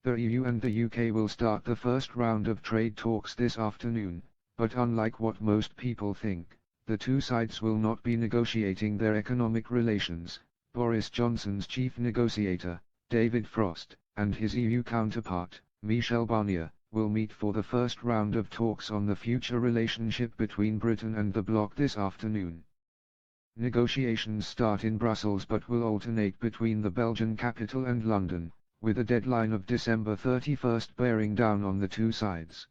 The EU and the UK will start the first round of trade talks this afternoon, but unlike what most people think, the two sides will not be negotiating their economic relations. Boris Johnson's chief negotiator, David Frost, and his EU counterpart, Michel Barnier, will meet for the first round of talks on the future relationship between Britain and the bloc this afternoon. Negotiations start in Brussels but will alternate between the Belgian capital and London, with a deadline of December 31 bearing down on the two sides.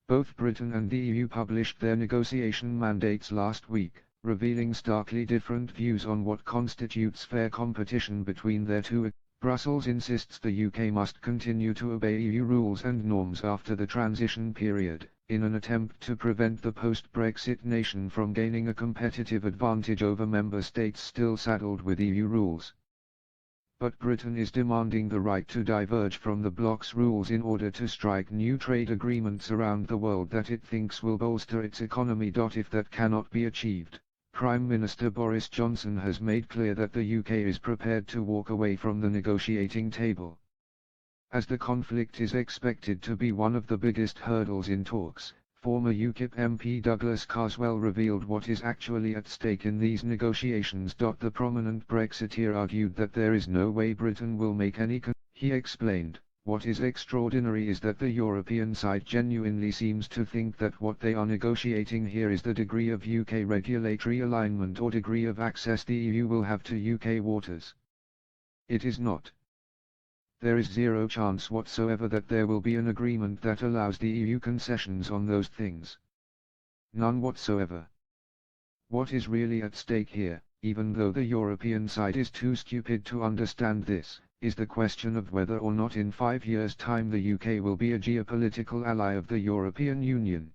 Both Britain and the EU published their negotiation mandates last week, revealing starkly different views on what constitutes fair competition between their two. Brussels insists the UK must continue to obey EU rules and norms after the transition period, in an attempt to prevent the post-Brexit nation from gaining a competitive advantage over member states still saddled with EU rules. But Britain is demanding the right to diverge from the bloc's rules in order to strike new trade agreements around the world that it thinks will bolster its economy. If that cannot be achieved, Prime Minister Boris Johnson has made clear that the UK is prepared to walk away from the negotiating table. As the conflict is expected to be one of the biggest hurdles in talks, former UKIP MP Douglas Carswell revealed what is actually at stake in these negotiations. The prominent Brexiteer argued that there is no way Britain will make any He explained, "What is extraordinary is that the European side genuinely seems to think that what they are negotiating here is the degree of UK regulatory alignment or degree of access the EU will have to UK waters. It is not. There is zero chance whatsoever that there will be an agreement that allows the EU concessions on those things. None whatsoever. What is really at stake here, even though the European side is too stupid to understand this, is the question of whether or not in 5 years' time the UK will be a geopolitical ally of the European Union.